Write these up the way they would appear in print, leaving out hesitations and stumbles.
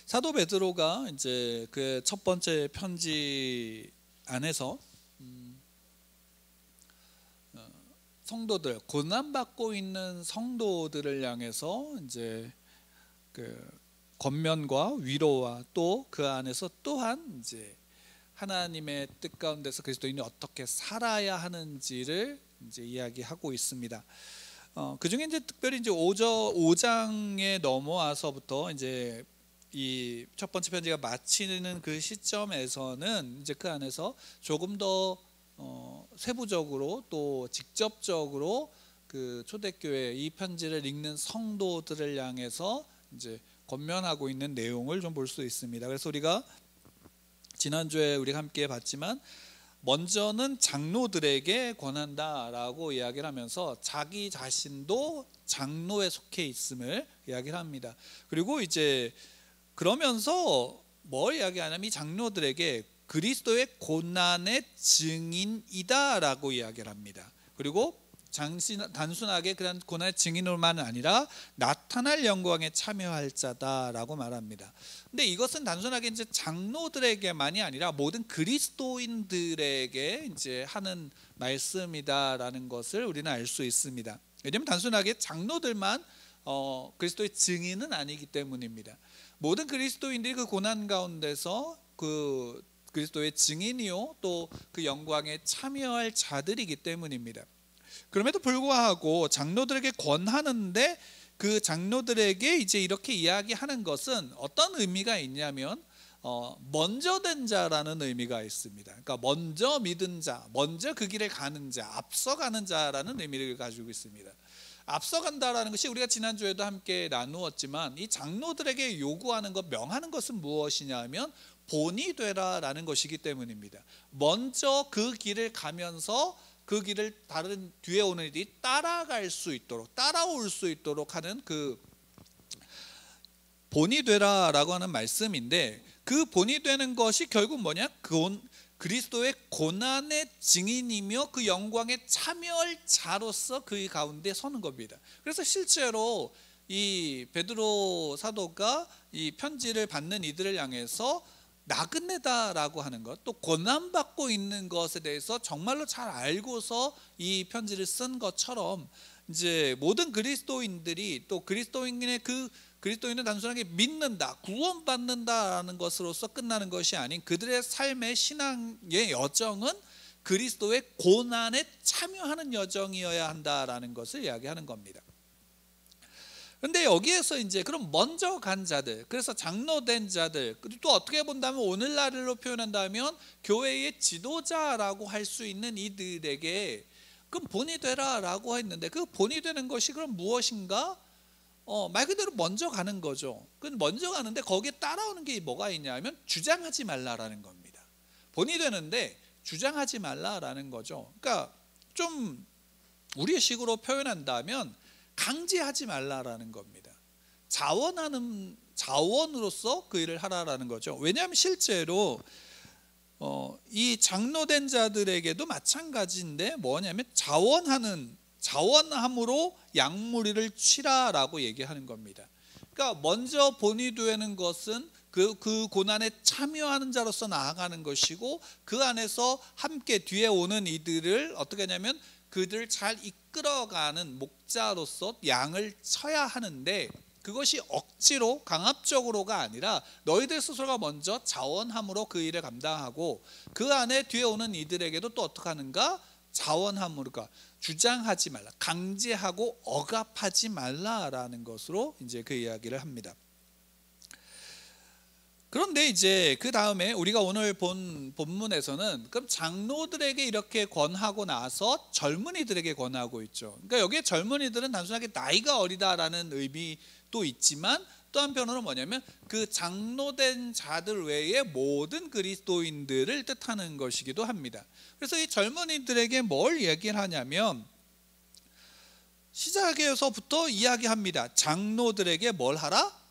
사도 베드로가 이제 그 첫 번째 편지 안에서 성도들, 고난받고 있는 성도들을 향해서 이제 그 권면과 위로와 또 그 안에서 또한 이제 하나님의 뜻 가운데서 그리스도인이 어떻게 살아야 하는지를 이제 이야기하고 있습니다. 그 중에 이제 특별히 이제 5장에 넘어와서부터 이제 이 첫 번째 편지가 마치는 그 시점에서는 이제 그 안에서 조금 더 세부적으로 또 직접적으로 그 초대교회 이 편지를 읽는 성도들을 향해서 이제 권면하고 있는 내용을 좀 볼 수 있습니다. 그래서 우리가 지난주에 우리가 함께 봤지만 먼저는 장로들에게 권한다라고 이야기를 하면서 자기 자신도 장로에 속해 있음을 이야기를 합니다. 그리고 이제 그러면서 뭘 이야기하냐면 이 장로들에게 그리스도의 고난의 증인이다라고 이야기를 합니다. 그리고 단순하게 그런 고난의 증인으로만 아니라 나타날 영광에 참여할 자다라고 말합니다. 근데 이것은 단순하게 이제 장로들에게만이 아니라 모든 그리스도인들에게 이제 하는 말씀이다라는 것을 우리는 알 수 있습니다. 왜냐하면 단순하게 장로들만 그리스도의 증인은 아니기 때문입니다. 모든 그리스도인들이 그 고난 가운데서 그 그리스도의 증인이요 또 그 영광에 참여할 자들이기 때문입니다. 그럼에도 불구하고 장로들에게 권하는데 그 장로들에게 이제 이렇게 이야기하는 것은 어떤 의미가 있냐면 먼저 된 자라는 의미가 있습니다. 그러니까 먼저 믿은 자, 먼저 그 길을 가는 자, 앞서가는 자라는 의미를 가지고 있습니다. 앞서간다라는 것이 우리가 지난주에도 함께 나누었지만 이 장로들에게 요구하는 것, 명하는 것은 무엇이냐면 본이 되라라는 것이기 때문입니다. 먼저 그 길을 가면서 그 길을 다른 뒤에 오는 이들이 따라갈 수 있도록, 따라올 수 있도록 하는 그 본이 되라라고 하는 말씀인데, 그 본이 되는 것이 결국 뭐냐? 그리스도의 고난의 증인이며 그 영광에 참여할 자로서 그 가운데 서는 겁니다. 그래서 실제로 이 베드로 사도가 이 편지를 받는 이들을 향해서 나그네다라고 하는 것, 또 고난받고 있는 것에 대해서 정말로 잘 알고서 이 편지를 쓴 것처럼 이제 모든 그리스도인들이 또 그리스도인은 단순하게 믿는다, 구원받는다라는 것으로서 끝나는 것이 아닌 그들의 삶의 신앙의 여정은 그리스도의 고난에 참여하는 여정이어야 한다라는 것을 이야기하는 겁니다. 그런데 여기에서 이제 그럼 먼저 간 자들, 그래서 장로된 자들, 그리고 또 어떻게 본다면 오늘날로 표현한다면 교회의 지도자라고 할 수 있는 이들에게 그럼 본이 되라라고 했는데 그 본이 되는 것이 그럼 무엇인가? 말 그대로 먼저 가는 거죠. 그 먼저 가는데 거기에 따라오는 게 뭐가 있냐면 주장하지 말라라는 겁니다. 본이 되는데 주장하지 말라라는 거죠. 그러니까 좀 우리의 식으로 표현한다면 강제하지 말라라는 겁니다. 자원으로서 그 일을 하라라는 거죠. 왜냐하면 실제로 이 장로된 자들에게도 마찬가지인데 뭐냐면 자원함으로 양무리를 치라라고 얘기하는 겁니다. 그러니까 먼저 본이 되는 것은 그 고난에 참여하는 자로서 나아가는 것이고, 그 안에서 함께 뒤에 오는 이들을 어떻게 하냐면 그들을 잘 이끌어가는 목자로서 양을 쳐야 하는데, 그것이 억지로 강압적으로가 아니라 너희들 스스로가 먼저 자원함으로 그 일을 감당하고 그 안에 뒤에 오는 이들에게도 또 어떻게 하는가? 자원함으로, 주장하지 말라, 강제하고 억압하지 말라라는 것으로 이제 그 이야기를 합니다. 그런데 이제 그 다음에 우리가 오늘 본 본문에서는 그럼 장로들에게 이렇게 권하고 나서 젊은이들에게 권하고 있죠. 그러니까 여기에 젊은이들은 단순하게 나이가 어리다라는 의미도 있지만 또 한편으로는 뭐냐면 그 장로된 자들 외에 모든 그리스도인들을 뜻하는 것이기도 합니다. 그래서 이 젊은이들에게 뭘 얘기를 하냐면 시작에서부터 이야기합니다. 장로들에게 뭘 하라?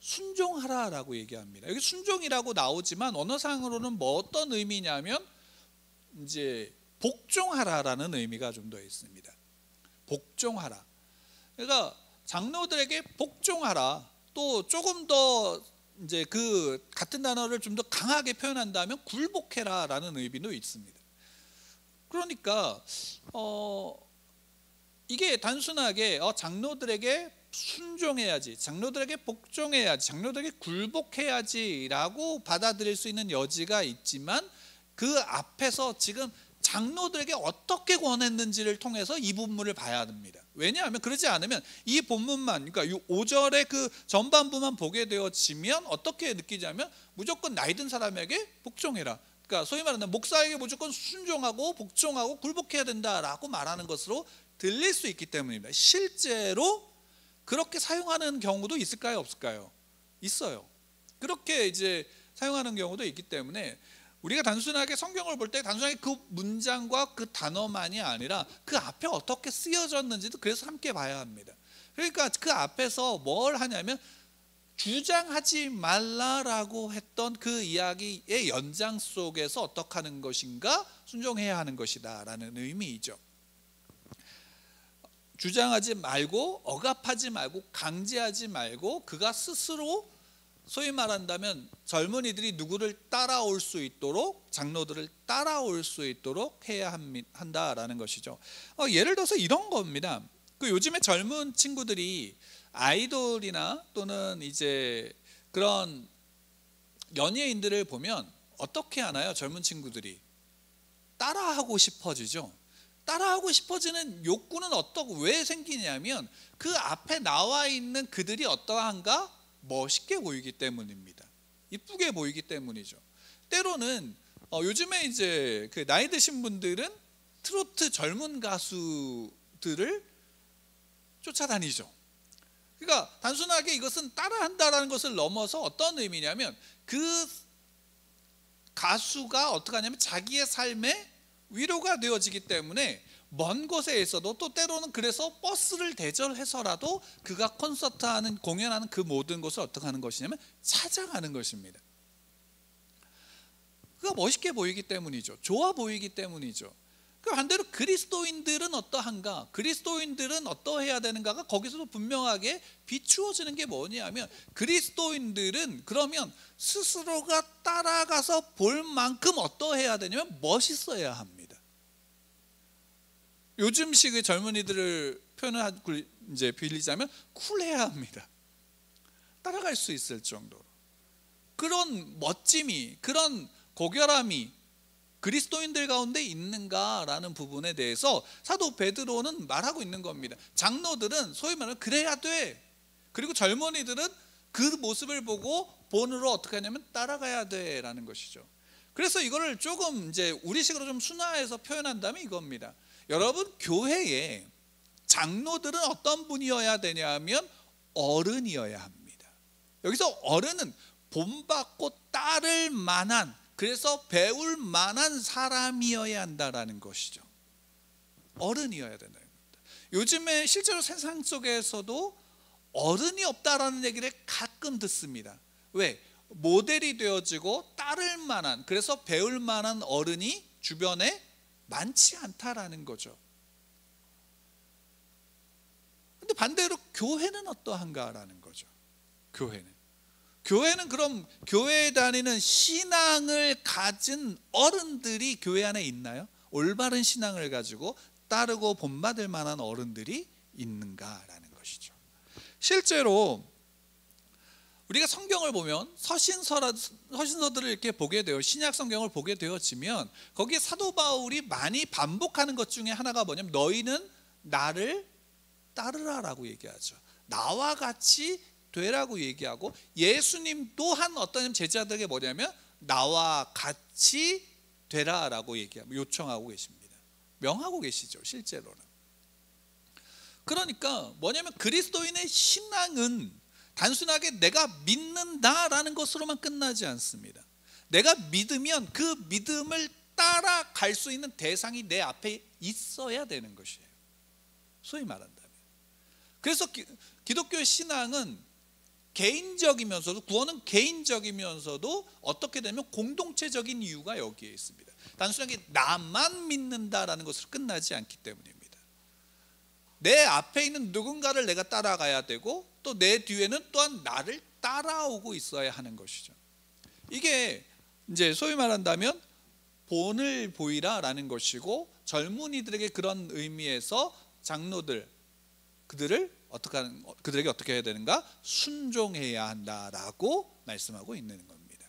순종하라라고 얘기합니다. 여기 순종이라고 나오지만 언어상으로는 뭐 어떤 의미냐면 이제 복종하라라는 의미가 좀 더 있습니다. 복종하라. 그러니까 장로들에게 복종하라. 또 조금 더 이제 그 같은 단어를 좀 더 강하게 표현한다면 굴복해라라는 의미도 있습니다. 그러니까 이게 단순하게 장로들에게 순종해야지, 장로들에게 복종해야지, 장로들에게 굴복해야지라고 받아들일 수 있는 여지가 있지만, 그 앞에서 지금 장로들에게 어떻게 권했는지를 통해서 이 본문을 봐야 합니다. 왜냐하면 그러지 않으면 이 본문만, 그러니까 이 5절의 그 전반부만 보게 되어지면 어떻게 느끼자면 무조건 나이 든 사람에게 복종해라, 그러니까 소위 말하는 목사에게 무조건 순종하고 복종하고 굴복해야 된다라고 말하는 것으로 들릴 수 있기 때문입니다. 실제로 그렇게 사용하는 경우도 있을까요, 없을까요? 있어요. 그렇게 이제 사용하는 경우도 있기 때문에 우리가 단순하게 성경을 볼 때 단순하게 그 문장과 그 단어만이 아니라 그 앞에 어떻게 쓰여졌는지도 그래서 함께 봐야 합니다. 그러니까 그 앞에서 뭘 하냐면 주장하지 말라라고 했던 그 이야기의 연장 속에서 어떻게 하는 것인가, 순종해야 하는 것이다 라는 의미이죠. 주장하지 말고, 억압하지 말고, 강제하지 말고, 그가 스스로 소위 말한다면 젊은이들이 누구를 따라올 수 있도록, 장로들을 따라올 수 있도록 해야 한다라는 것이죠. 예를 들어서 이런 겁니다. 그 요즘에 젊은 친구들이 아이돌이나 또는 이제 그런 연예인들을 보면 어떻게 하나요? 젊은 친구들이 따라하고 싶어지죠. 따라하고 싶어지는 욕구는 왜 생기냐면 그 앞에 나와 있는 그들이 어떠한가 멋있게 보이기 때문입니다. 이쁘게 보이기 때문이죠. 때로는 요즘에 이제 그 나이 드신 분들은 트로트 젊은 가수들을 쫓아다니죠. 그러니까 단순하게 이것은 따라한다라는 것을 넘어서 어떤 의미냐면 그 가수가 어떻게 하냐면 자기의 삶에 위로가 되어지기 때문에 먼 곳에 있어도, 또 때로는 그래서 버스를 대절해서라도 그가 콘서트하는, 공연하는 그 모든 곳을 어떻게 하는 것이냐면 찾아가는 것입니다. 그가 멋있게 보이기 때문이죠. 좋아 보이기 때문이죠. 그 반대로 그리스도인들은 어떠한가, 그리스도인들은 어떠해야 되는가가 거기서도 분명하게 비추어지는 게 뭐냐면, 그리스도인들은 그러면 스스로가 따라가서 볼 만큼 어떠해야 되냐면 멋있어야 합니다. 요즘식의 젊은이들을 표현을 이제 빌리자면 쿨해야 합니다. 따라갈 수 있을 정도로. 그런 멋짐이, 그런 고결함이 그리스도인들 가운데 있는가라는 부분에 대해서 사도 베드로는 말하고 있는 겁니다. 장로들은 소위 말하면 그래야 돼. 그리고 젊은이들은 그 모습을 보고 본으로 어떻게 하냐면 따라가야 돼라는 것이죠. 그래서 이거를 조금 이제 우리식으로 좀 순화해서 표현한다면 이겁니다. 여러분, 교회에 장로들은 어떤 분이어야 되냐면 어른이어야 합니다. 여기서 어른은 본받고 따를 만한, 그래서 배울 만한 사람이어야 한다라는 것이죠. 어른이어야 된다는 겁니다. 요즘에 실제로 세상 속에서도 어른이 없다라는 얘기를 가끔 듣습니다. 왜? 모델이 되어지고 따를 만한, 그래서 배울 만한 어른이 주변에 많지 않다라는 거죠. 근데 반대로 교회는 어떠한가라는 거죠. 교회는 그럼 교회에 다니는 신앙을 가진 어른들이 교회 안에 있나요? 올바른 신앙을 가지고 따르고 본받을 만한 어른들이 있는가라는 것이죠. 실제로 우리가 성경을 보면 서신서들을 이렇게 보게 되어, 신약 성경을 보게 되어지면 거기에 사도 바울이 많이 반복하는 것 중에 하나가 뭐냐면 너희는 나를 따르라라고 얘기하죠. 나와 같이 되라고 얘기하고, 예수님 또한 어떤 제자들에게 뭐냐면 나와 같이 되라라고 얘기하고 요청하고 계십니다. 명하고 계시죠, 실제로는. 그러니까 뭐냐면 그리스도인의 신앙은 단순하게 내가 믿는다라는 것으로만 끝나지 않습니다. 내가 믿으면 그 믿음을 따라갈 수 있는 대상이 내 앞에 있어야 되는 것이에요, 소위 말한다면. 그래서 기독교의 신앙은 개인적이면서도, 구원은 개인적이면서도 어떻게 되면 공동체적인 이유가 여기에 있습니다. 단순하게 나만 믿는다라는 것으로 끝나지 않기 때문입니다. 내 앞에 있는 누군가를 내가 따라가야 되고, 또 내 뒤에는 또한 나를 따라오고 있어야 하는 것이죠. 이게 이제 소위 말한다면 본을 보이라라는 것이고, 젊은이들에게 그런 의미에서 장로들 그들에게 어떻게 해야 되는가? 순종해야 한다라고 말씀하고 있는 겁니다.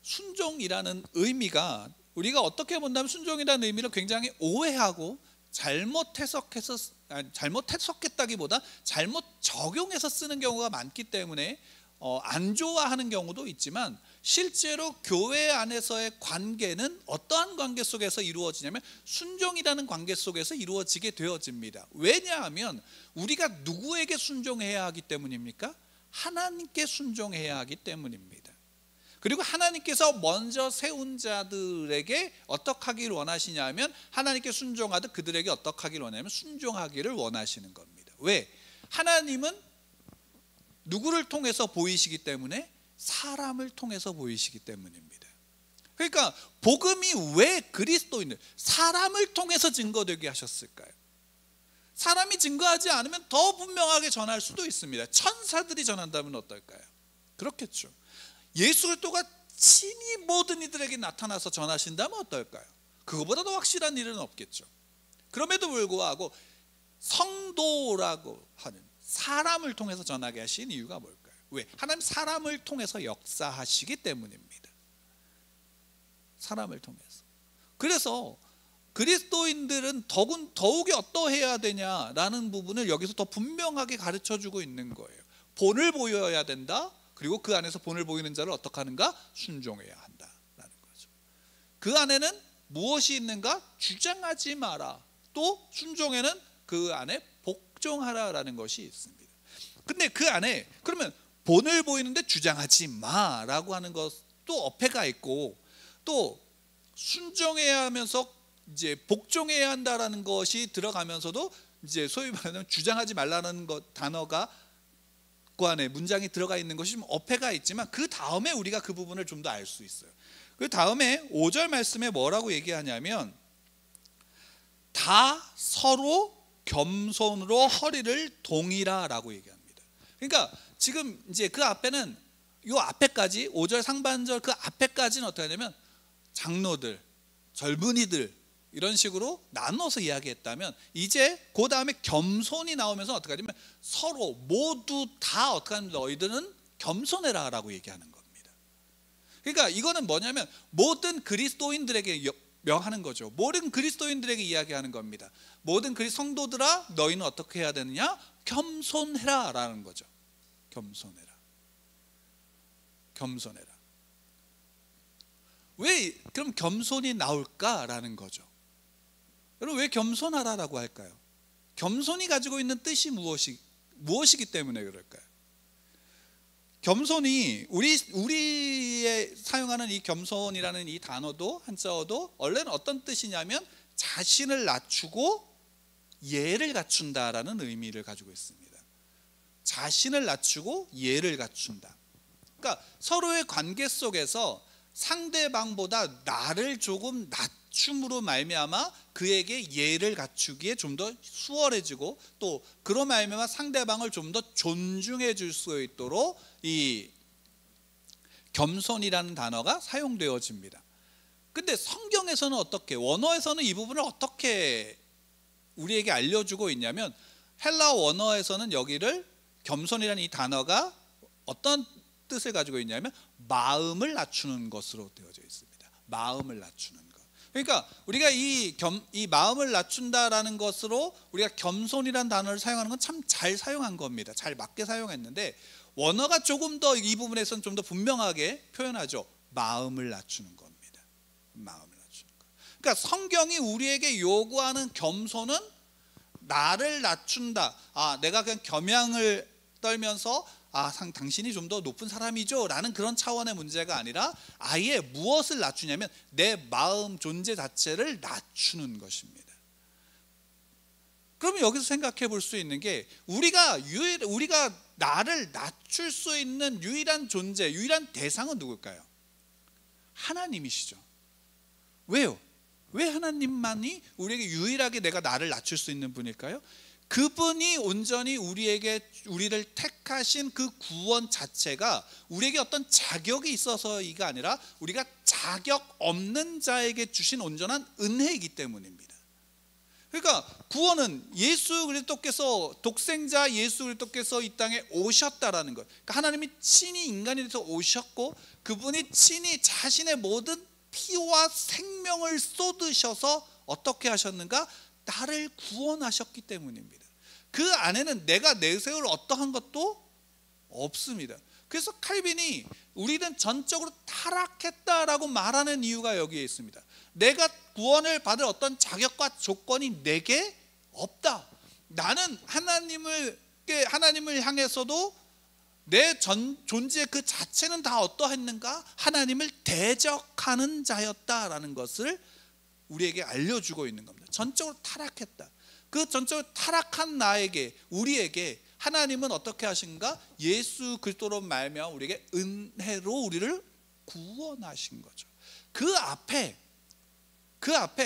순종이라는 의미가 우리가 어떻게 본다면 순종이라는 의미를 굉장히 오해하고 잘못 해석했다기보다 잘못 적용해서 쓰는 경우가 많기 때문에 안 좋아하는 경우도 있지만, 실제로 교회 안에서의 관계는 어떠한 관계 속에서 이루어지냐면 순종이라는 관계 속에서 이루어지게 되어집니다. 왜냐하면 우리가 누구에게 순종해야 하기 때문입니까? 하나님께 순종해야 하기 때문입니다. 그리고 하나님께서 먼저 세운 자들에게 어떻게 하기를 원하시냐면, 하나님께 순종하듯 그들에게 어떻게 하기를 원하냐면 순종하기를 원하시는 겁니다. 왜? 하나님은 누구를 통해서 보이시기 때문에? 사람을 통해서 보이시기 때문입니다. 그러니까 복음이 왜 그리스도인들, 사람을 통해서 증거되게 하셨을까요? 사람이 증거하지 않으면 더 분명하게 전할 수도 있습니다. 천사들이 전한다면 어떨까요? 그렇겠죠. 예수 그리스도가 친히 모든 이들에게 나타나서 전하신다면 어떨까요? 그거보다 더 확실한 일은 없겠죠. 그럼에도 불구하고 성도라고 하는 사람을 통해서 전하게 하신 이유가 뭘까요? 왜? 하나님 사람을 통해서 역사하시기 때문입니다. 사람을 통해서. 그래서 그리스도인들은 더욱이 어떠해야 되냐라는 부분을 여기서 더 분명하게 가르쳐주고 있는 거예요. 본을 보여야 된다. 그리고 그 안에서 본을 보이는 자를 어떻게 하는가? 순종해야 한다라는 거죠. 그 안에는 무엇이 있는가? 주장하지 마라. 또 순종에는 그 안에 복종하라라는 것이 있습니다. 근데 그 안에 그러면 본을 보이는데 주장하지 마라고 하는 것도 어폐가 있고, 또 순종해야 하면서 이제 복종해야 한다라는 것이 들어가면서도 이제 소위 말하는 주장하지 말라는 단어가 그 안에 문장이 들어가 있는 것이 좀 어폐가 있지만, 그 다음에 우리가 그 부분을 좀 더 알 수 있어요. 그 다음에 5절 말씀에 뭐라고 얘기하냐면, 다 서로 겸손으로 허리를 동이라라고 얘기합니다. 그러니까 지금 이제 그 앞에는 요 앞에까지 5절 상반절 그 앞에까지는 어떻게 하냐면 장로들, 젊은이들 이런 식으로 나눠서 이야기했다면, 이제 그 다음에 겸손이 나오면서 어떻게 하냐면 서로 모두 다 어떻게 하면 너희들은 겸손해라 라고 얘기하는 겁니다. 그러니까 이거는 뭐냐면 모든 그리스도인들에게 명하는 거죠. 모든 그리스도인들에게 이야기하는 겁니다. 모든 성도들아, 너희는 어떻게 해야 되느냐? 겸손해라 라는 거죠. 겸손해라. 겸손해라. 왜 그럼 겸손이 나올까라는 거죠. 여러분, 왜 겸손하라라고 할까요? 겸손이 가지고 있는 뜻이 무엇이기 때문에 그럴까요? 겸손이 우리의 사용하는 이 겸손이라는 이 단어도, 한자어도 원래는 어떤 뜻이냐면 자신을 낮추고 예를 갖춘다라는 의미를 가지고 있습니다. 자신을 낮추고 예를 갖춘다. 그러니까 서로의 관계 속에서 상대방보다 나를 조금 낮춤으로 말미암아 그에게 예를 갖추기에 좀 더 수월해지고, 또 그로 말미암아 상대방을 좀 더 존중해 줄 수 있도록 이 겸손이라는 단어가 사용되어집니다. 근데 성경에서는 어떻게, 원어에서는 이 부분을 어떻게 우리에게 알려주고 있냐면, 헬라어 원어에서는 여기를 겸손이라는 이 단어가 어떤 뜻을 가지고 있냐면 마음을 낮추는 것으로 되어져 있습니다. 마음을 낮추는 것. 그러니까 우리가 이 마음을 낮춘다라는 것으로 우리가 겸손이라는 단어를 사용하는 건 참 잘 사용한 겁니다. 잘 맞게 사용했는데, 원어가 조금 더 이 부분에서는 좀 더 분명하게 표현하죠. 마음을 낮추는 겁니다. 마음을 낮추는 것. 그러니까 성경이 우리에게 요구하는 겸손은 나를 낮춘다. 내가 그냥 겸양을 떨면서 당신이 좀 더 높은 사람이죠 라는 그런 차원의 문제가 아니라, 아예 무엇을 낮추냐면 내 마음 존재 자체를 낮추는 것입니다. 그러면 여기서 생각해 볼 수 있는 게, 우리가 나를 낮출 수 있는 유일한 존재, 유일한 대상은 누굴까요? 하나님이시죠. 왜요? 왜 하나님만이 우리에게 유일하게 내가 나를 낮출 수 있는 분일까요? 그분이 온전히 우리를 택하신 그 구원 자체가 우리에게 어떤 자격이 있어서가 아니라 우리가 자격 없는 자에게 주신 온전한 은혜이기 때문입니다. 그러니까 구원은 예수 그리스도께서, 독생자 예수 그리스도께서 이 땅에 오셨다라는 것. 그러니까 하나님이 친히 인간이 돼서 오셨고, 그분이 친히 자신의 모든 피와 생명을 쏟으셔서 어떻게 하셨는가? 나를 구원하셨기 때문입니다. 그 안에는 내가 내세울 어떠한 것도 없습니다. 그래서 칼빈이 우리는 전적으로 타락했다라고 말하는 이유가 여기에 있습니다. 내가 구원을 받을 어떤 자격과 조건이 내게 없다. 나는 하나님을 향해서도 내 존재 그 자체는 다 어떠했는가? 하나님을 대적하는 자였다라는 것을 우리에게 알려주고 있는 겁니다. 전적으로 타락했다. 그 전적으로 타락한 우리에게 하나님은 어떻게 하신가? 예수 그리스도로 말미암아 우리에게 은혜로 우리를 구원하신 거죠. 그 앞에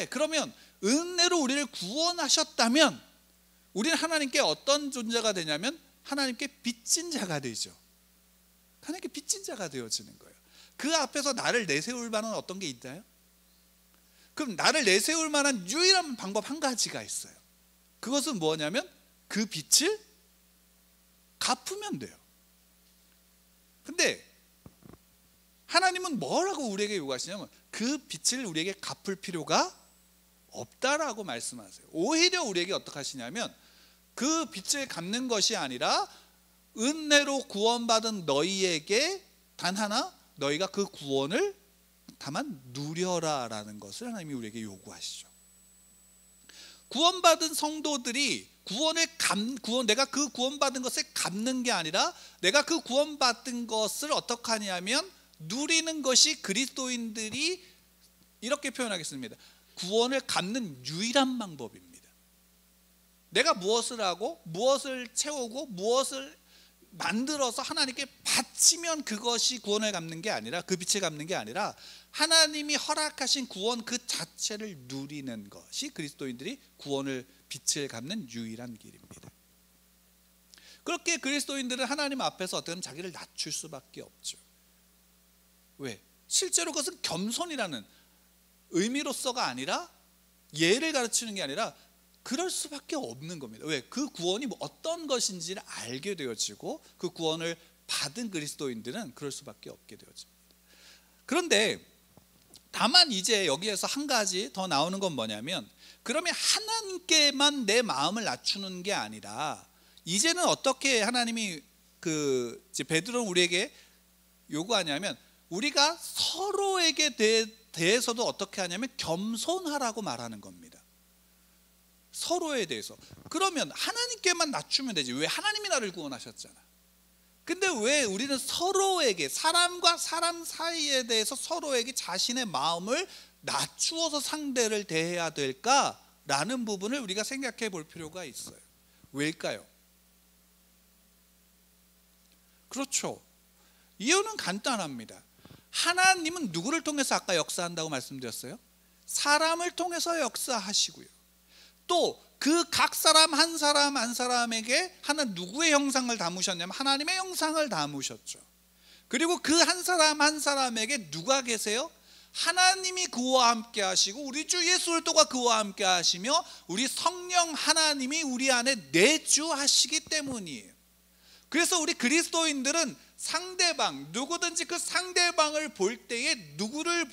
그러면 은혜로 우리를 구원하셨다면 우리는 하나님께 어떤 존재가 되냐면 하나님께 빚진 자가 되죠. 하나님께 빚진 자가 되어지는 거예요. 그 앞에서 나를 내세울 만한 어떤 게 있나요? 그럼 나를 내세울 만한 유일한 방법 한 가지가 있어요. 그것은 뭐냐면 그 빚을 갚으면 돼요. 근데 하나님은 뭐라고 우리에게 요구하시냐면 그 빚을 우리에게 갚을 필요가 없다라고 말씀하세요. 오히려 우리에게 어떻게 하시냐면 그 빚을 갚는 것이 아니라 은혜로 구원받은 너희에게 단 하나 너희가 그 구원을 다만 누려라라는 것을 하나님이 우리에게 요구하시죠. 구원받은 성도들이 내가 그 구원받은 것을 갚는 게 아니라 내가 그 구원받은 것을 어떻게 하냐면 누리는 것이 그리스도인들이 이렇게 표현하겠습니다. 구원을 갚는 유일한 방법입니다. 내가 무엇을 하고 무엇을 채우고 무엇을 만들어서 하나님께 바치면 그것이 구원을 갚는 게 아니라, 그 빚을 갚는 게 아니라 하나님이 허락하신 구원 그 자체를 누리는 것이 그리스도인들이 구원을 빚을 갚는 유일한 길입니다. 그렇게 그리스도인들은 하나님 앞에서 어떻게 보면 자기를 낮출 수밖에 없죠. 왜? 실제로 그것은 겸손이라는 의미로서가 아니라, 예를 가르치는 게 아니라 그럴 수밖에 없는 겁니다. 왜? 그 구원이 어떤 것인지를 알게 되어지고 그 구원을 받은 그리스도인들은 그럴 수밖에 없게 되어집니다. 그런데 다만 이제 여기에서 한 가지 더 나오는 건 뭐냐면, 그러면 하나님께만 내 마음을 낮추는 게 아니라 이제는 어떻게 하나님이 이제 베드로는 우리에게 요구하냐면 우리가 서로에게 대해서도 어떻게 하냐면 겸손하라고 말하는 겁니다. 서로에 대해서. 그러면 하나님께만 낮추면 되지. 왜? 하나님이 나를 구원하셨잖아. 근데 왜 우리는 서로에게, 사람과 사람 사이에 대해서 서로에게 자신의 마음을 낮추어서 상대를 대해야 될까라는 부분을 우리가 생각해 볼 필요가 있어요. 왜일까요? 그렇죠. 이유는 간단합니다. 하나님은 누구를 통해서 아까 역사한다고 말씀드렸어요? 사람을 통해서 역사하시고요. 또 그 각 사람 한 사람에게 누구의 형상을 담으셨냐면 하나님의 형상을 담으셨죠. 그리고 그 한 사람에게 누가 계세요? 하나님이 그와 함께 하시고 우리 주 예수 그리스도가 그와 함께 하시며 우리 성령 하나님이 우리 안에 내주하시기 때문이에요. 그래서 우리 그리스도인들은 상대방, 누구든지 그 상대방을 볼 때에 누구를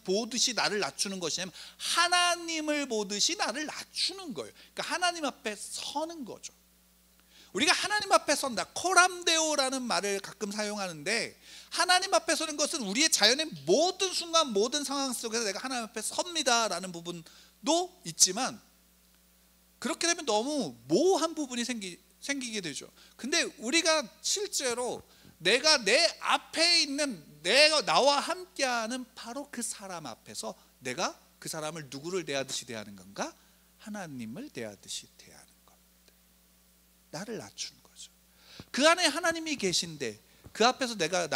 보듯이 나를 낮추는 것이냐면 하나님을 보듯이 나를 낮추는 거예요. 그러니까 하나님 앞에 서는 거죠. 우리가 하나님 앞에 선다, 코람데오라는 말을 가끔 사용하는데, 하나님 앞에 서는 것은 우리의 자연의 모든 순간 모든 상황 속에서 내가 하나님 앞에 섭니다 라는 부분도 있지만, 그렇게 되면 너무 모호한 부분이 생기게 되죠. 근데 우리가 실제로 내가 내 앞에 있는 나와 함께하는 바로 그 사람 앞에서 내가 그 사람을 누구를 대하듯이 대하는 건가? 하나님을 대하듯이 대하는 겁니다. 나를 낮추는 거죠. 그 안에 하나님이 계신데 그 앞에서 내가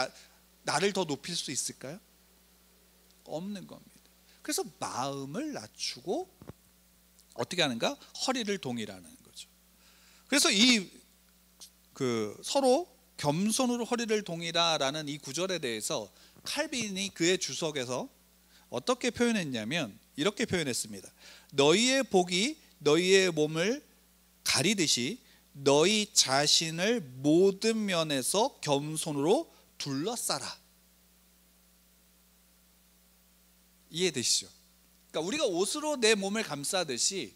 나를 더 높일 수 있을까요? 없는 겁니다. 그래서 마음을 낮추고 어떻게 하는가? 허리를 동일하는 거죠. 그래서 서로 겸손으로 허리를 동이라라는 이 구절에 대해서 칼빈이 그의 주석에서 어떻게 표현했냐면 이렇게 표현했습니다. 너희의 복이 너희의 몸을 가리듯이 너희 자신을 모든 면에서 겸손으로 둘러싸라. 이해되시죠? 그러니까 우리가 옷으로 내 몸을 감싸듯이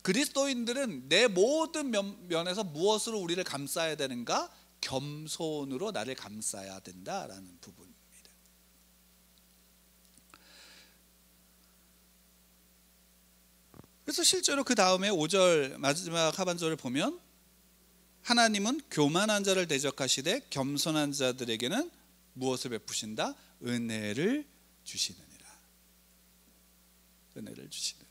그리스도인들은 내 모든 면에서 무엇으로 우리를 감싸야 되는가? 겸손으로 나를 감싸야 된다라는 부분입니다. 그래서 실제로 그 다음에 5절 마지막 하반절을 보면 하나님은 교만한 자를 대적하시되 겸손한 자들에게는 무엇을 베푸신다? 은혜를 주시느니라. 은혜를 주시느니라.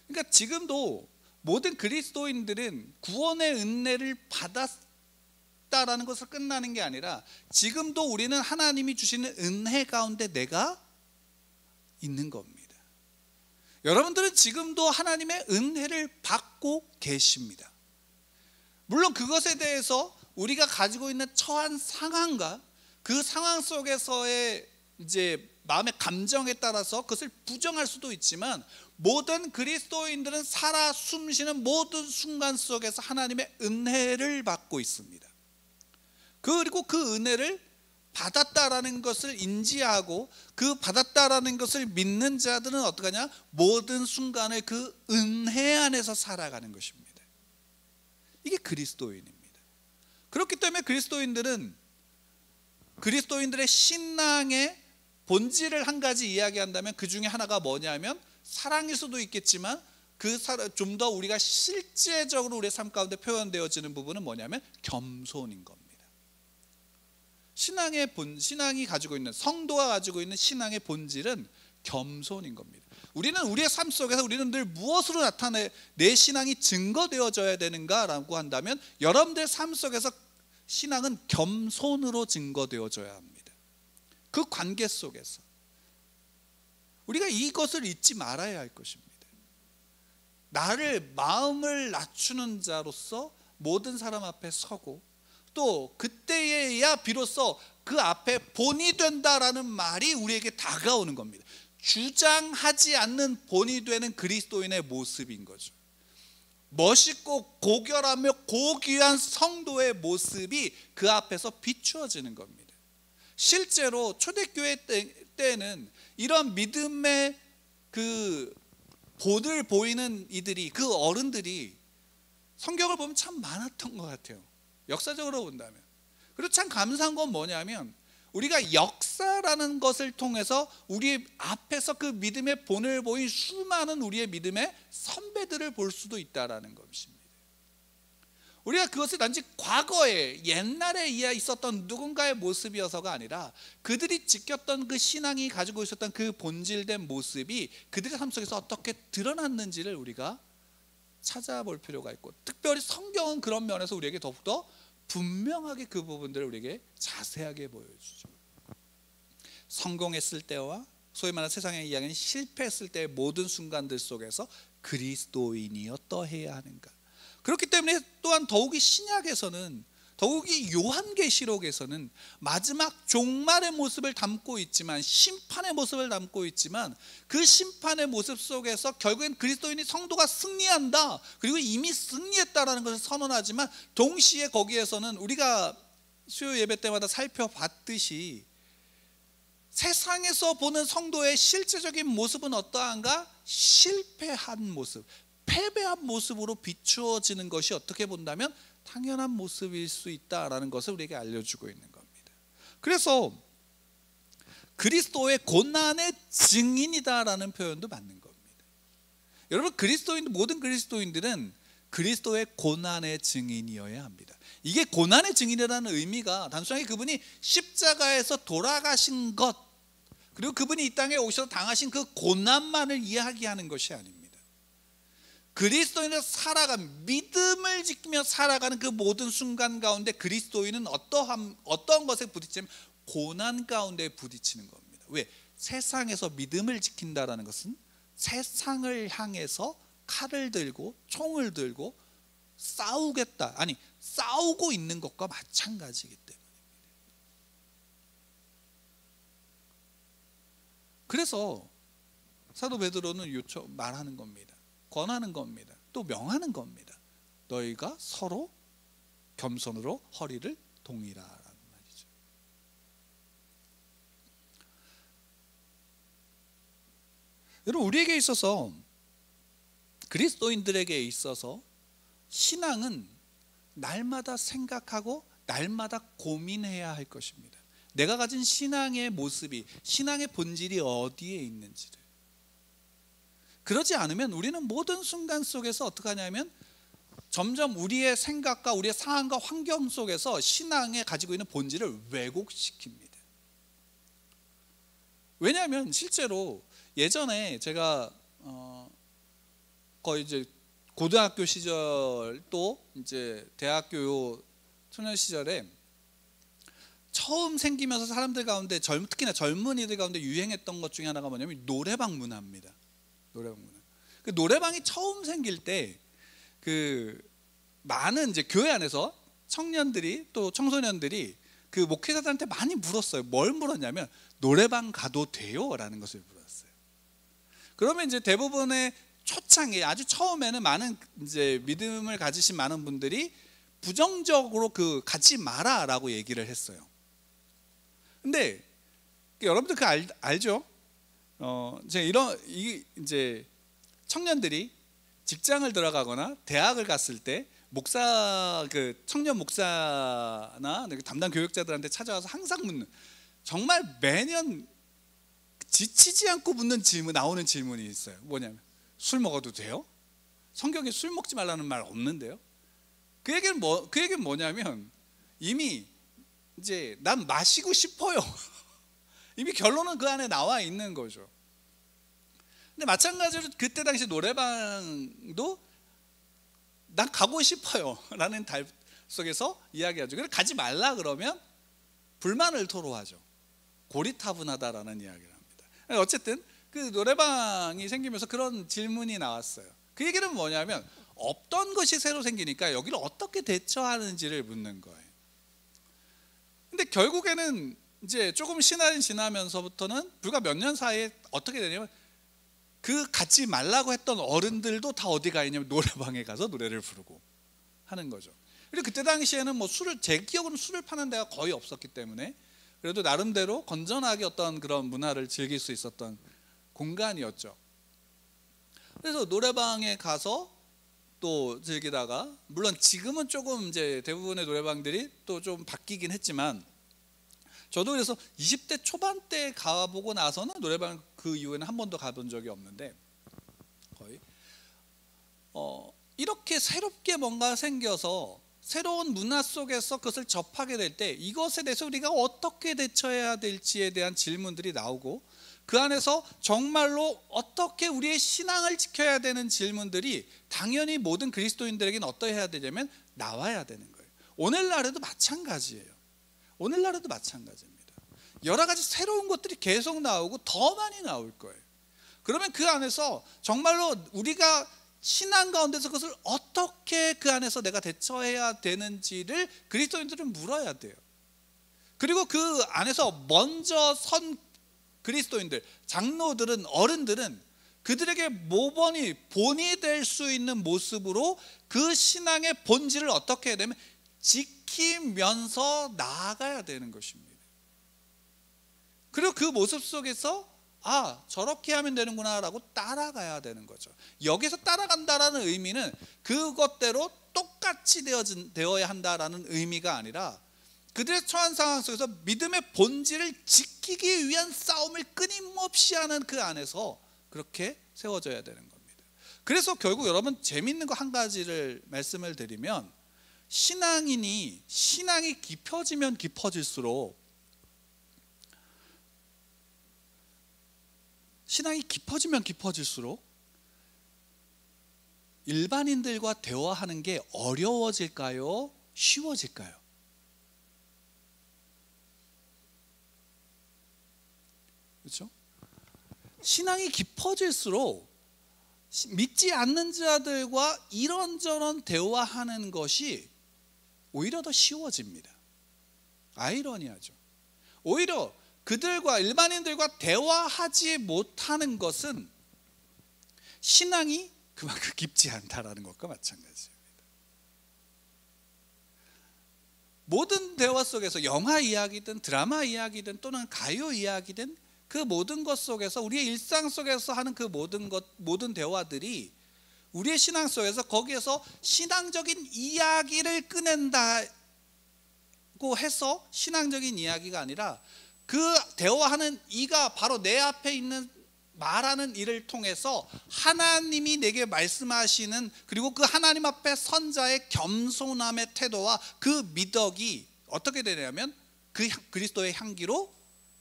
그러니까 지금도 모든 그리스도인들은 구원의 은혜를 받았다라는 것을 끝나는 게 아니라 지금도 우리는 하나님이 주시는 은혜 가운데 내가 있는 겁니다. 여러분들은 지금도 하나님의 은혜를 받고 계십니다. 물론 그것에 대해서 우리가 가지고 있는 처한 상황과 그 상황 속에서의 이제 마음의 감정에 따라서 그것을 부정할 수도 있지만 모든 그리스도인들은 살아 숨쉬는 모든 순간 속에서 하나님의 은혜를 받고 있습니다. 그리고 그 은혜를 받았다라는 것을 인지하고 그 받았다라는 것을 믿는 자들은 어떡하냐? 모든 순간을 그 은혜 안에서 살아가는 것입니다. 이게 그리스도인입니다. 그렇기 때문에 그리스도인들의 신앙의 본질을 한 가지 이야기한다면 그 중에 하나가 뭐냐면 사랑일 수도 있겠지만 좀 더 우리가 실제적으로 우리의 삶 가운데 표현되어지는 부분은 뭐냐면 겸손인 겁니다. 신앙이 가지고 있는, 성도가 가지고 있는 신앙의 본질은 겸손인 겁니다. 우리는 우리의 삶 속에서 우리는 늘 무엇으로 내 신앙이 증거되어져야 되는가라고 한다면 여러분들 삶 속에서 신앙은 겸손으로 증거되어져야 합니다. 그 관계 속에서 우리가 이것을 잊지 말아야 할 것입니다. 마음을 낮추는 자로서 모든 사람 앞에 서고 또 그때에야 비로소 그 앞에 본이 된다라는 말이 우리에게 다가오는 겁니다. 주장하지 않는 본이 되는 그리스도인의 모습인 거죠. 멋있고 고결하며 고귀한 성도의 모습이 그 앞에서 비추어지는 겁니다. 실제로 초대교회 때는 이런 믿음의 그 본을 보이는 그 어른들이 성경을 보면 참 많았던 것 같아요. 역사적으로 본다면. 그리고 참 감사한 건 뭐냐면 우리가 역사라는 것을 통해서 우리 앞에서 그 믿음의 본을 보인 수많은 우리의 믿음의 선배들을 볼 수도 있다라는 것입니다. 우리가 그것을 단지 과거에 옛날에 있었던 누군가의 모습이어서가 아니라 그들이 지켰던 그 신앙이 가지고 있었던 그 본질된 모습이 그들의 삶 속에서 어떻게 드러났는지를 우리가 찾아볼 필요가 있고, 특별히 성경은 그런 면에서 우리에게 더욱더 분명하게 그 부분들을 우리에게 자세하게 보여주죠. 성공했을 때와 소위 말하는 세상의 이야기는 실패했을 때의 모든 순간들 속에서 그리스도인이 어떠해야 하는가. 그렇기 때문에 또한 더욱이 신약에서는, 더욱이 요한계시록에서는 마지막 종말의 모습을 담고 있지만, 심판의 모습을 담고 있지만, 그 심판의 모습 속에서 결국엔 그리스도인이, 성도가 승리한다, 그리고 이미 승리했다라는 것을 선언하지만, 동시에 거기에서는 우리가 수요 예배 때마다 살펴봤듯이 세상에서 보는 성도의 실제적인 모습은 어떠한가? 실패한 모습, 패배한 모습으로 비추어지는 것이 어떻게 본다면 당연한 모습일 수 있다라는 것을 우리에게 알려주고 있는 겁니다. 그래서 그리스도의 고난의 증인이다라는 표현도 맞는 겁니다. 여러분, 모든 그리스도인들은 그리스도의 고난의 증인이어야 합니다. 이게 고난의 증인이라는 의미가 단순하게 그분이 십자가에서 돌아가신 것, 그리고 그분이 이 땅에 오셔서 당하신 그 고난만을 이야기하는 것이 아닙니다. 그리스도인으로 살아가는, 믿음을 지키며 살아가는 그 모든 순간 가운데 그리스도인은 어떤 것에 부딪히면 고난 가운데 부딪히는 겁니다. 왜? 세상에서 믿음을 지킨다라는 것은 세상을 향해서 칼을 들고 총을 들고 싸우겠다, 아니 싸우고 있는 것과 마찬가지이기 때문에. 그래서 사도 베드로는 말하는 겁니다. 권하는 겁니다. 또 명하는 겁니다. 너희가 서로 겸손으로 허리를 동이라라는 말이죠. 여러분, 우리에게 있어서, 그리스도인들에게 있어서 신앙은 날마다 생각하고 날마다 고민해야 할 것입니다. 내가 가진 신앙의 모습이, 신앙의 본질이 어디에 있는지를. 그러지 않으면 우리는 모든 순간 속에서 어떻게 하냐면 점점 우리의 생각과 우리의 상황과 환경 속에서 신앙에 가지고 있는 본질을 왜곡시킵니다. 왜냐하면 실제로 예전에 제가 거의 이제 고등학교 시절 또 이제 대학교 청년 시절에 처음 생기면서 사람들 가운데 특히나 젊은이들 가운데 유행했던 것 중에 하나가 뭐냐면 노래방 문화입니다. 노래방 문화. 그 노래방이 처음 생길 때 그 많은 이제 교회 안에서 청년들이 또 청소년들이 그 목회자들한테 많이 물었어요. 뭘 물었냐면 노래방 가도 돼요? 라는 것을 물었어요. 그러면 이제 대부분의 초창기 아주 처음에는 많은 이제 믿음을 가지신 많은 분들이 부정적으로 가지 마라라고 얘기를 했어요. 근데 여러분들 알죠? 이제 청년들이 직장을 들어가거나 대학을 갔을 때 청년 목사나 담당 교육자들한테 찾아와서 항상 묻는, 정말 매년 지치지 않고 나오는 질문이 있어요. 뭐냐면 술 먹어도 돼요? 성경에 술 먹지 말라는 말 없는데요. 그 얘기는 뭐냐면 이미 이제 난 마시고 싶어요. 이미 결론은 그 안에 나와 있는 거죠. 근데 마찬가지로 그때 당시 노래방도 난 가고 싶어요 라는 달 속에서 이야기하죠. 그래서 가지 말라 그러면 불만을 토로하죠. 고리타분하다라는 이야기를 합니다. 어쨌든 그 노래방이 생기면서 그런 질문이 나왔어요. 그 얘기는 뭐냐면 없던 것이 새로 생기니까 여기를 어떻게 대처하는지를 묻는 거예요. 근데 결국에는 이제 조금 시간이 지나면서부터는 불과 몇 년 사이에 어떻게 되냐면 가지 말라고 했던 어른들도 다 어디 가 있냐면 노래방에 가서 노래를 부르고 하는 거죠. 그리고 그때 당시에는 제 기억으로는 술을 파는 데가 거의 없었기 때문에 그래도 나름대로 건전하게 어떤 그런 문화를 즐길 수 있었던 공간이었죠. 그래서 노래방에 가서 또 즐기다가, 물론 지금은 조금 이제 대부분의 노래방들이 또 좀 바뀌긴 했지만, 저도 그래서 20대 초반 때 가보고 나서는 노래방 그 이후에는 한 번도 가본 적이 없는데, 거의 이렇게 새롭게 뭔가 생겨서 새로운 문화 속에서 그것을 접하게 될 때 이것에 대해서 우리가 어떻게 대처해야 될지에 대한 질문들이 나오고, 그 안에서 정말로 어떻게 우리의 신앙을 지켜야 되는 질문들이 당연히 모든 그리스도인들에게는 어떠해야 되냐면 나와야 되는 거예요. 오늘날에도 마찬가지예요. 오늘날에도 마찬가지입니다. 여러 가지 새로운 것들이 계속 나오고 더 많이 나올 거예요. 그러면 그 안에서 정말로 우리가 신앙 가운데서 그것을 어떻게 그 안에서 내가 대처해야 되는지를 그리스도인들은 물어야 돼요. 그리고 그 안에서 먼저 선 그리스도인들, 장로들은, 어른들은 그들에게 본이 될 수 있는 모습으로 그 신앙의 본질을 어떻게 해야 되면 지키면서 나아가야 되는 것입니다. 그리고 그 모습 속에서 저렇게 하면 되는구나 라고 따라가야 되는 거죠. 여기서 따라간다라는 의미는 그것대로 똑같이 되어야 한다라는 의미가 아니라 그들의 처한 상황 속에서 믿음의 본질을 지키기 위한 싸움을 끊임없이 하는 그 안에서 그렇게 세워져야 되는 겁니다. 그래서 결국 여러분, 재밌는 거 한 가지를 말씀을 드리면, 신앙이 깊어지면 깊어질수록 일반인들과 대화하는 게 어려워질까요? 쉬워질까요? 그렇죠? 신앙이 깊어질수록 믿지 않는 자들과 이런저런 대화하는 것이 오히려 더 쉬워집니다. 아이러니하죠. 오히려 그들과 일반인들과 대화하지 못하는 것은 신앙이 그만큼 깊지 않다라는 것과 마찬가지입니다. 모든 대화 속에서 영화 이야기든 드라마 이야기든 또는 가요 이야기든 그 모든 것 속에서 우리의 일상 속에서 하는 그 모든 대화들이 우리의 신앙 속에서 거기에서 신앙적인 이야기를 꺼낸다고 해서 신앙적인 이야기가 아니라 그 대화하는 이가 바로 내 앞에 있는 말하는 이를 통해서 하나님이 내게 말씀하시는, 그리고 그 하나님 앞에 선자의 겸손함의 태도와 그 미덕이 어떻게 되냐면 그 그리스도의 향기로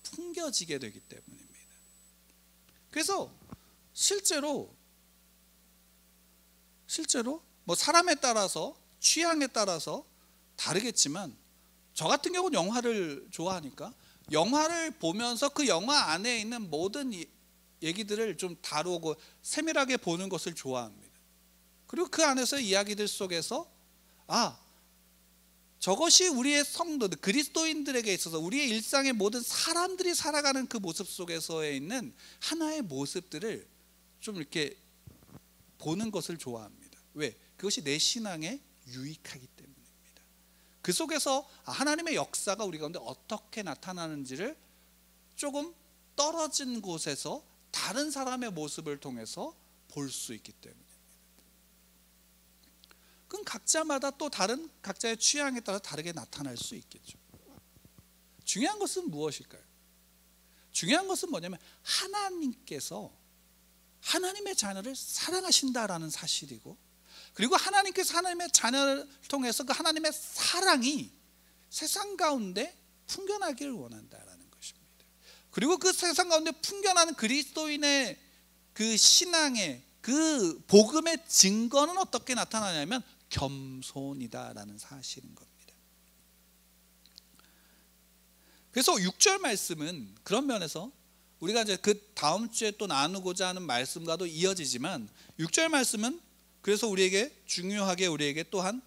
풍겨지게 되기 때문입니다. 그래서 실제로 뭐 사람에 따라서 취향에 따라서 다르겠지만 저 같은 경우는 영화를 좋아하니까 영화를 보면서 그 영화 안에 있는 모든 얘기들을 좀 다루고 세밀하게 보는 것을 좋아합니다. 그리고 그 안에서 이야기들 속에서 저것이 우리의 성도들, 그리스도인들에게 있어서 우리의 일상의 모든 사람들이 살아가는 그 모습 속에서에 있는 하나의 모습들을 좀 이렇게 보는 것을 좋아합니다. 왜? 그것이 내 신앙에 유익하기 때문입니다. 그 속에서 하나님의 역사가 우리 가운데 어떻게 나타나는지를 조금 떨어진 곳에서 다른 사람의 모습을 통해서 볼 수 있기 때문입니다. 그건 각자마다 또 다른 각자의 취향에 따라 다르게 나타날 수 있겠죠. 중요한 것은 무엇일까요? 중요한 것은 뭐냐면 하나님께서 하나님의 자녀를 사랑하신다라는 사실이고, 그리고 하나님께서 하나님의 자녀를 통해서 그 하나님의 사랑이 세상 가운데 풍겨나기를 원한다라는 것입니다. 그리고 그 세상 가운데 풍겨나는 그리스도인의 그 신앙의 그 복음의 증거는 어떻게 나타나냐면 겸손이다라는 사실인 겁니다. 그래서 6절 말씀은 그런 면에서 우리가 이제 그 다음 주에 또 나누고자 하는 말씀과도 이어지지만 6절 말씀은 그래서 우리에게 중요하게 우리에게 또한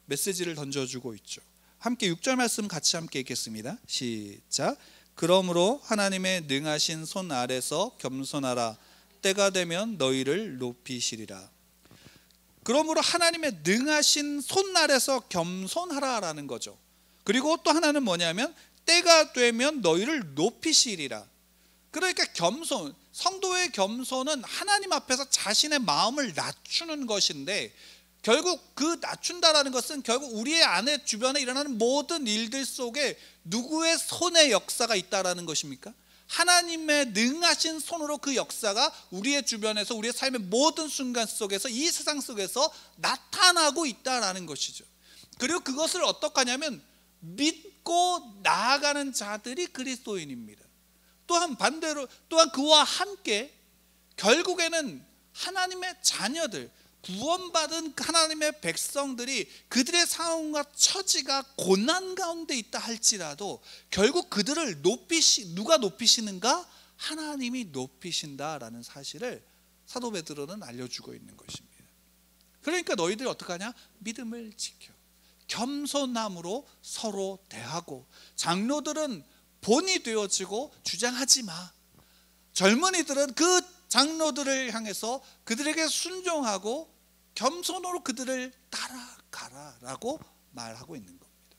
메시지를 던져주고 있죠. 함께 6절 말씀 같이 함께 읽겠습니다. 시작. 그러므로 하나님의 능하신 손 아래서 겸손하라. 때가 되면 너희를 높이시리라. 그러므로 하나님의 능하신 손 아래서 겸손하라라는 거죠. 그리고 또 하나는 뭐냐면 때가 되면 너희를 높이시리라. 그러니까 겸손, 성도의 겸손은 하나님 앞에서 자신의 마음을 낮추는 것인데, 결국 그 낮춘다라는 것은 결국 우리의 안에 주변에 일어나는 모든 일들 속에 누구의 손의 역사가 있다라는 것입니까? 하나님의 능하신 손으로 그 역사가 우리의 주변에서 우리의 삶의 모든 순간 속에서 이 세상 속에서 나타나고 있다라는 것이죠. 그리고 그것을 어떻게 하냐면 믿고 나아가는 자들이 그리스도인입니다. 또한 반대로 또한 그와 함께 결국에는 하나님의 자녀들, 구원받은 하나님의 백성들이 그들의 상황과 처지가 고난 가운데 있다 할지라도 결국 그들을 누가 높이시는가? 하나님이 높이신다라는 사실을 사도 베드로는 알려주고 있는 것입니다. 그러니까 너희들이 어떻게 하냐? 믿음을 지켜 겸손함으로 서로 대하고, 장로들은 본이 되어지고 주장하지 마. 젊은이들은 그 장로들을 향해서 그들에게 순종하고 겸손으로 그들을 따라가라라고 말하고 있는 겁니다.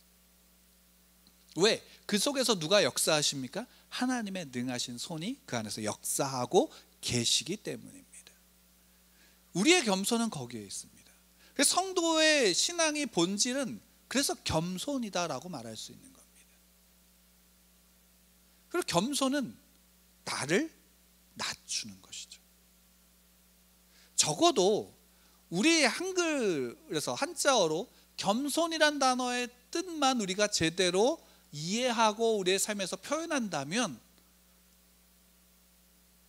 왜? 그 속에서 누가 역사하십니까? 하나님의 능하신 손이 그 안에서 역사하고 계시기 때문입니다. 우리의 겸손은 거기에 있습니다. 그래서 성도의 신앙의 본질은 그래서 겸손이다라고 말할 수 있는 겁니다. 그리고 겸손은 나를 낮추는 것이죠. 적어도 우리 한글에서 한자어로 겸손이란 단어의 뜻만 우리가 제대로 이해하고 우리의 삶에서 표현한다면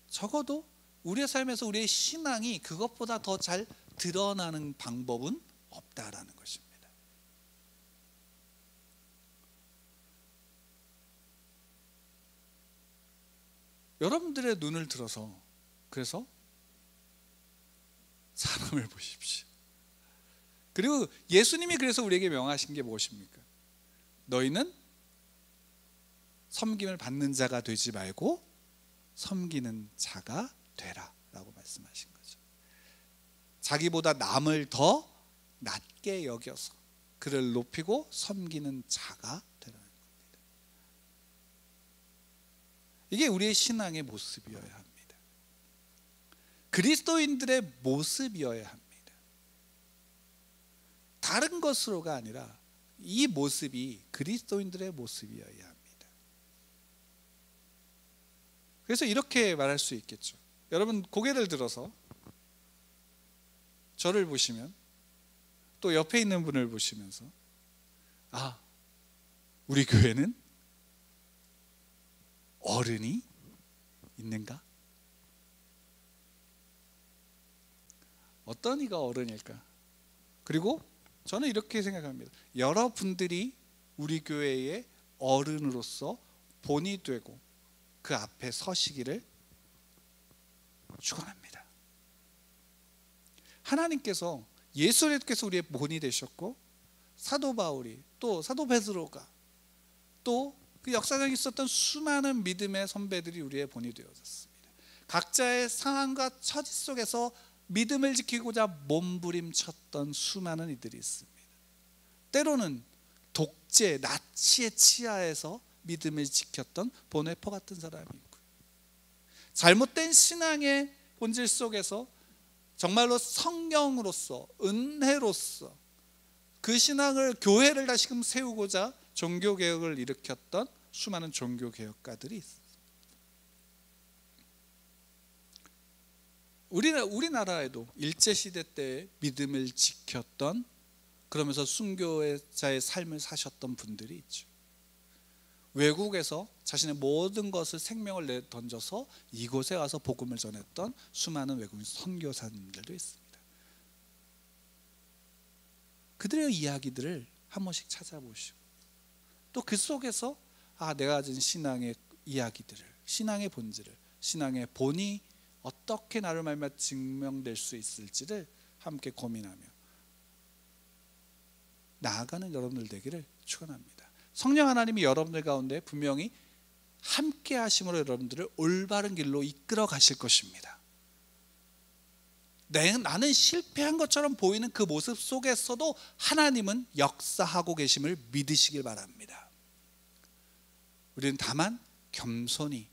적어도 우리의 삶에서 우리의 신앙이 그것보다 더 잘 드러나는 방법은 없다라는 것입니다. 여러분들의 눈을 들어서 그래서 사람을 보십시오. 그리고 예수님이 그래서 우리에게 명하신 게 무엇입니까? 너희는 섬김을 받는 자가 되지 말고 섬기는 자가 되라 라고 말씀하신 거죠. 자기보다 남을 더 낮게 여겨서 그를 높이고 섬기는 자가 되라는 겁니다. 이게 우리의 신앙의 모습이어야 합니다. 그리스도인들의 모습이어야 합니다. 다른 것으로가 아니라 이 모습이 그리스도인들의 모습이어야 합니다. 그래서 이렇게 말할 수 있겠죠. 여러분 고개를 들어서 저를 보시면 또 옆에 있는 분을 보시면서 우리 교회는 어른이 있는가? 어떤 이가 어른일까? 그리고 저는 이렇게 생각합니다. 여러분들이 우리 교회의 어른으로서 본이 되고 그 앞에 서시기를 축원합니다. 하나님께서 예수님께서 우리의 본이 되셨고 사도 바울이 또 사도 베드로가 또 그 역사적에 있었던 수많은 믿음의 선배들이 우리의 본이 되어졌습니다. 각자의 상황과 처지 속에서 믿음을 지키고자 몸부림쳤던 수많은 이들이 있습니다. 때로는 독재, 나치의 치하에서 믿음을 지켰던 보네포 같은 사람이 있고요. 잘못된 신앙의 본질 속에서 정말로 성령으로서 은혜로서 그 신앙을 교회를 다시금 세우고자 종교개혁을 일으켰던 수많은 종교개혁가들이 있습니다. 우리나라에도 일제시대 때 믿음을 지켰던 그러면서 순교자의 삶을 사셨던 분들이 있죠. 외국에서 자신의 모든 것을 생명을 내던져서 이곳에 와서 복음을 전했던 수많은 외국인 선교사님들도 있습니다. 그들의 이야기들을 한 번씩 찾아보시고 또 그 속에서 내가 가진 신앙의 이야기들을, 신앙의 본질을, 신앙의 본이 어떻게 나를 말미암아 증명될 수 있을지를 함께 고민하며 나아가는 여러분들 되기를 축원합니다. 성령 하나님이 여러분들 가운데 분명히 함께 하심으로 여러분들을 올바른 길로 이끌어 가실 것입니다. 나는 실패한 것처럼 보이는 그 모습 속에서도 하나님은 역사하고 계심을 믿으시길 바랍니다. 우리는 다만 겸손히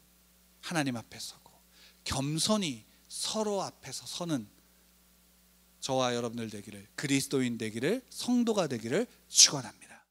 하나님 앞에 서고 겸손히 서로 앞에서 서는 저와 여러분들 되기를, 그리스도인 되기를, 성도가 되기를 축원합니다.